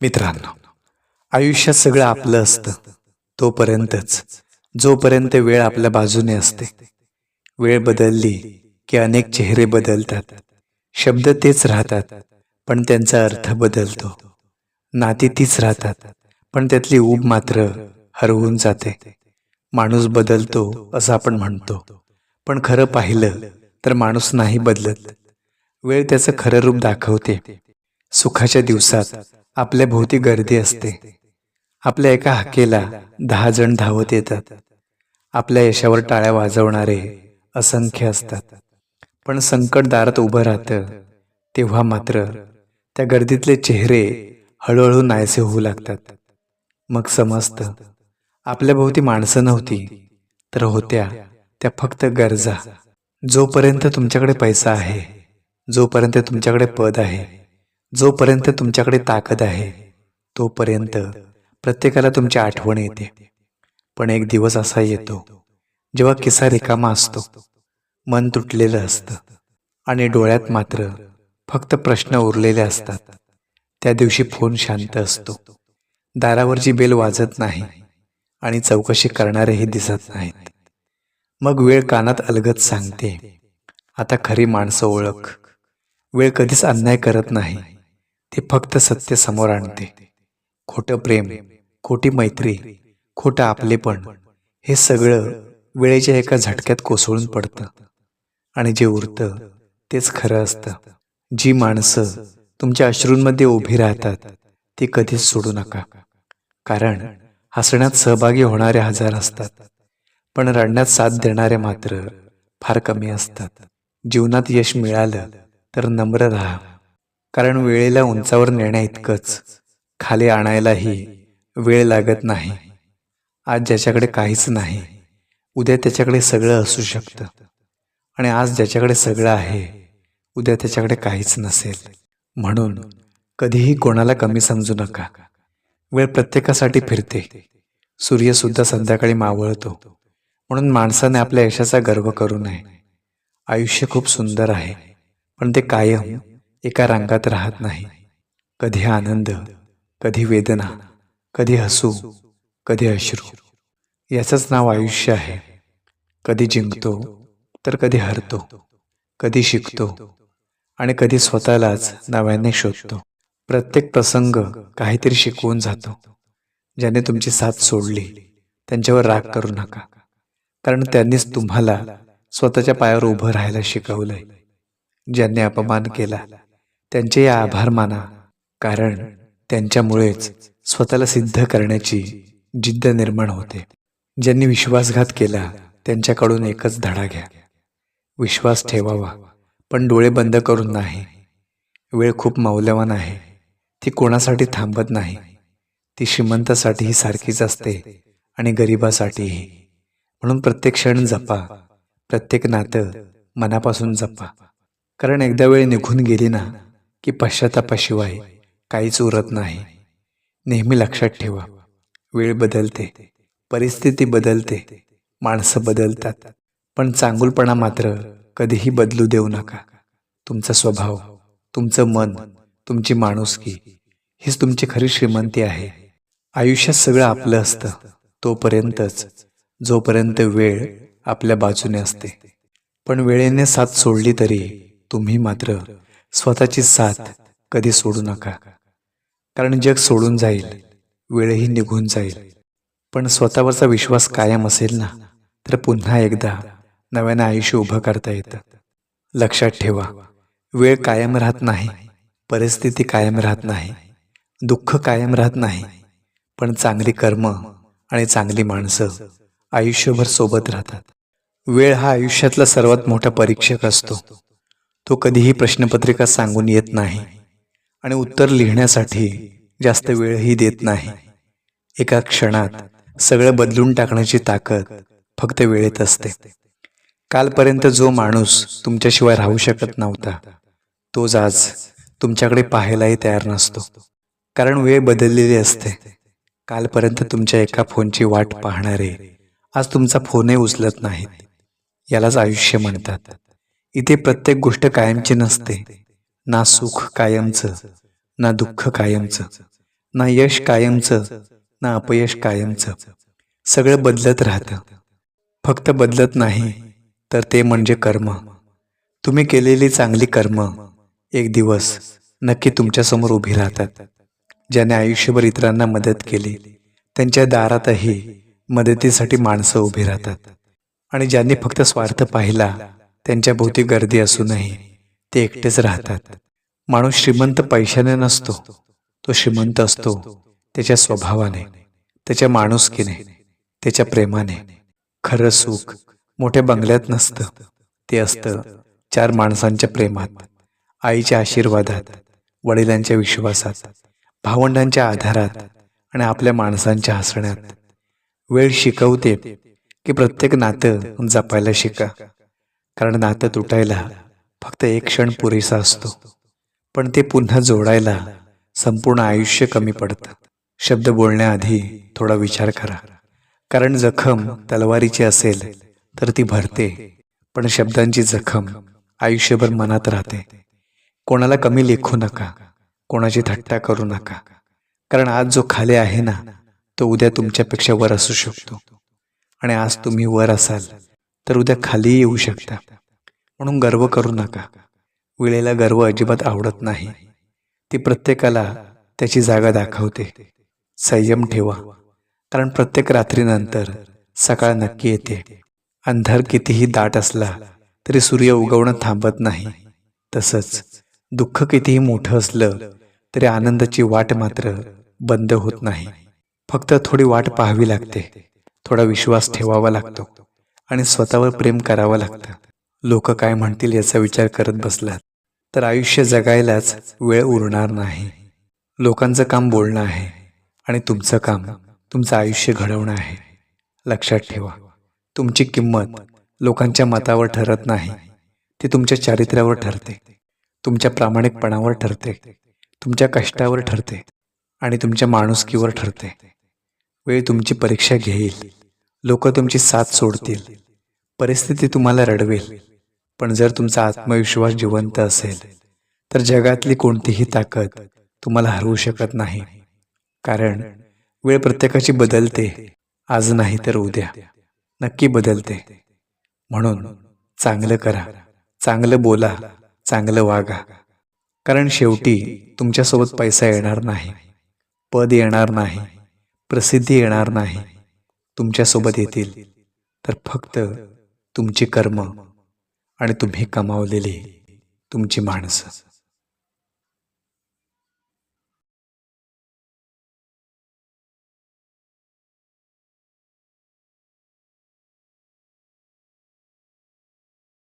मित्रांनो, आयुष्यात सगळं आपलं असतं तोपर्यंतच, जोपर्यंत वेळ आपल्या बाजूने असते. वेळ बदलली की अनेक चेहरे बदलतात, शब्द तेच राहतात पण त्यांचा अर्थ बदलतो. नाती तीच राहतात पण त्यातली ऊब मात्र हरवून जाते. माणूस बदलतो असं आपण म्हणतो, पण खरं पाहिलं तर माणूस नाही बदलत. वेळ त्याचं खरं रूप दाखवते. सुखाच्या दिवसात आपल्या भोवती गर्दी असते. आपल्या एका हाकेला 10 जण धावत येतात. आपल्या यशावर टाळ्या वाजवणारे असंख्य असतात. पण संकट दारात उभं राहतं तेव्हा मात्र त्या गर्दीतले चेहरे हळूहळू नाहीसे होऊ लागतात. मग समजतं आपल्या भोवती माणसं नव्हती, तर होत्या त्या फक्त गरजा. जोपर्यंत तुमच्याकडे पैसा आहे, जोपर्यंत तुमच्याकडे पद आहे, जोपर्यंत तुमच्याकडे ताकद आहे, तोपर्यंत प्रत्येकाला तुमची आठवण येते. पण एक दिवस असा येतो जेव्हा खिसा रिकामा असतो, मन तुटलेलं असतं आणि डोळ्यात मात्र फक्त प्रश्न उरलेले असतात. त्या दिवशी फोन शांत असतो, दारावरची बेल वाजत नाही आणि चौकशी करणारेही दिसत नाहीत. मग वेळ कानात अलगद सांगते, आता खरी माणसं ओळख. वेळ कधीच अन्याय करत नाही, ते फक्त सत्य समोर आणते. खोटं प्रेम, खोटी मैत्री, खोटं आपलेपण, हे सगळं वेळेच्या एका झटक्यात कोसळून पडतं. आणि जे उरतं तेच खरं असतं. जी माणसं तुमच्या अश्रूंमध्ये उभी राहतात ती कधीच सोडू नका. कारण हसण्यात सहभागी होणारे हजार असतात, पण रडण्यात साथ देणारे मात्र फार कमी असतात. जीवनात यश मिळालं तर नम्र राहा, कारण वेळेला उंचावर नेण्या इतकंच खाली आणायलाही वेळ लागत नाही. आज ज्याच्याकडे काहीच नाही, उद्या त्याच्याकडे सगळं असू शकतं. आणि आज ज्याच्याकडे सगळं आहे, उद्या त्याच्याकडे काहीच नसेल. म्हणून कधीही कोणाला कमी समजू नका. वेळ प्रत्येकासाठी फिरते. सूर्यसुद्धा संध्याकाळी मावळतो. म्हणून माणसाने आपल्या यशाचा गर्व करू नये. आयुष्य खूप सुंदर आहे, पण ते कायम एका रंगात राहत नाही. कधी आनंद, कधी वेदना, कधी हसू, कधी अश्रू. याचंच नाव आयुष्य आहे. कधी जिंकतो तर कधी हरतो, कधी शिकतो आणि कधी स्वतःलाच नव्याने शोधतो. प्रत्येक प्रसंग काहीतरी शिकवून जातो. ज्याने तुमची साथ सोडली त्यांच्यावर राग करू नका, कारण त्यांनीच तुम्हाला स्वतःच्या पायावर उभं राहायला शिकवलंय. ज्यांनी अपमान केला त्यांचे आभार माना, कारण त्यांच्यामुळेच स्वतःला सिद्ध करण्याची जिद्द निर्माण होते. ज्यांनी विश्वासघात केला त्यांच्याकडून एकच धडा घ्या, विश्वास ठेवावा पण डोळे बंद करून नाही. वेळ खूप मौल्यवान आहे. ती कोणासाठी थांबत नाही. ती श्रीमंतासाठीही सारखीच असते आणि गरिबासाठीही. म्हणून प्रत्येक क्षण जपा, प्रत्येक नातं मनापासून जपा. कारण एकदा वेळ निघून गेली ना की पश्चातापाशिवाय काहीच उरत नाही. नेहमी लक्षात ठेवा, वेळ बदलते, परिस्थिती बदलते, माणसं बदलतात, पण चांगुलपणा मात्र कधीही बदलू देऊ नका. तुमचा स्वभाव, तुमचं मन, तुमची माणुसकी हीच तुमची खरी श्रीमंती आहे. आयुष्यात सगळं आपलं असतं तोपर्यंतच, जोपर्यंत वेळ आपल्या बाजूने असते. पण वेळेने साथ सोडली तरी तुम्ही मात्र स्वतःची साथ कधी सोडू नका. कारण जग सोडून जाईल, वेळही निघून जाईल, पण स्वतःवरचा विश्वास कायम असेल ना, तर पुन्हा एकदा नव्याने आयुष्य उभं करता येतं. लक्षात ठेवा, वेळ कायम राहत नाही, परिस्थिती कायम राहत नाही, दुःख कायम राहत नाही, पण चांगली कर्म आणि चांगली माणसं आयुष्यभर सोबत राहतात. वेळ हा आयुष्यातला सर्वात मोठा परीक्षक असतो. तो कधीही प्रश्नपत्रिका सांगून येत नाही आणि उत्तर लिहिण्यासाठी जास्त वेळही देत नाही. एका क्षणात सगळं बदलून टाकण्याची ताकद फक्त वेळेत असते. कालपर्यंत जो माणूस तुमच्याशिवाय राहू शकत नव्हता, तोच आज तुमच्याकडे पाहायलाही तयार नसतो. कारण वेळ बदललेली असते. कालपर्यंत तुमच्या एका फोनची वाट पाहणारे आज तुमचा फोनही उचलत नाहीत. यालाच आयुष्य म्हणतात. इथे प्रत्येक गोष्ट कायमची नसते. ना सुख कायमचं, ना दुःख कायमचं, ना यश कायमचं ना अपयश कायमचं. सगळं बदलत राहतं. फक्त बदलत नाही तर ते म्हणजे कर्म. तुम्ही केलेली चांगली कर्म एक दिवस नक्की तुमच्यासमोर उभी राहतात. ज्याने आयुष्यभर इतरांना मदत केली त्यांच्या दारातही मदतीसाठी माणसं उभी राहतात. आणि ज्यांनी फक्त स्वार्थ पाहिला त्यांच्या भोवती गर्दी असूनही ते एकटेच राहतात. माणूस श्रीमंत पैशाने नसतो, तो श्रीमंत असतो त्याच्या स्वभावाने, त्याच्या माणुसकीने, त्याच्या प्रेमाने. खरं सुख मोठ्या बंगल्यात नसतं, ते असतं 4 माणसांच्या प्रेमात, आईच्या आशीर्वादात, वडिलांच्या विश्वासात, भावंडांच्या आधारात आणि आपल्या माणसांच्या हसण्यात. वेळ शिकवते की प्रत्येक नातं जपायला शिका, कारण नातं तुटायला फक्त एक क्षण पुरेसा असतो, पण ते पुन्हा जोडायला संपूर्ण आयुष्य कमी पडतं. शब्द बोलण्याआधी थोडा विचार करा, कारण जखम तलवारीची असेल तर ती भरते, पण शब्दांची जखम आयुष्यभर मनात राहते. कोणाला कमी लेखू नका, कोणाची थट्टा करू नका, कारण आज जो खाली आहे ना तो उद्या तुमच्यापेक्षा वर असू शकतो. आणि आज तुम्ही वर असाल तर उद्या खाली येऊ शकता. म्हणून गर्व करू नका. वेळेला गर्व अजिबात आवडत नाही. ती प्रत्येकाला त्याची जागा दाखवते. संयम ठेवा, कारण प्रत्येक रात्रीनंतर सकाळ नक्की येते. अंधार कितीही दाट असला तरी सूर्य उगवणं थांबत नाही. तसंच दुःख कितीही मोठं असलं तरी आनंदाची वाट मात्र बंद होत नाही. फक्त थोडी वाट पाहावी लागते, थोडा विश्वास ठेवावा लागतो आणि स्वतःवर प्रेम करावं लागतं. लोक काय म्हणतील याचा विचार करत बसलात तर आयुष्य जगायलाच वेळ उरणार नाही. लोकांचं काम बोलणं आहे आणि तुमचं काम तुमचं आयुष्य घडवणं आहे. लक्षात ठेवा, तुमची किंमत लोकांच्या मतावर ठरत नाही, ती तुमच्या चारित्र्यावर ठरते, तुमच्या प्रामाणिकपणावर ठरते, तुमच्या कष्टावर ठरते आणि तुमच्या माणुसकीवर ठरते. वेळ तुमची परीक्षा घेईल, लोक तुमची साथ सोडतील, परिस्थिती तुम्हाला रडवेल, पण जर तुमचा आत्मविश्वास जिवंत असेल तर जगातली कोणतीही ताकद तुम्हाला हरवू शकत नाही. कारण वेळ प्रत्येकाची बदलते, आज नाही तर उद्या नक्की बदलते. म्हणून चांगलं करा, चांगलं बोला, चांगलं वागा, कारण शेवटी तुमच्यासोबत पैसा येणार नाही, पद येणार नाही, प्रसिद्धी येणार नाही. तुमच्यासोबत येतील तर फक्त तुमची कर्म आणि तुम्ही कमावलेली तुमची माणसं.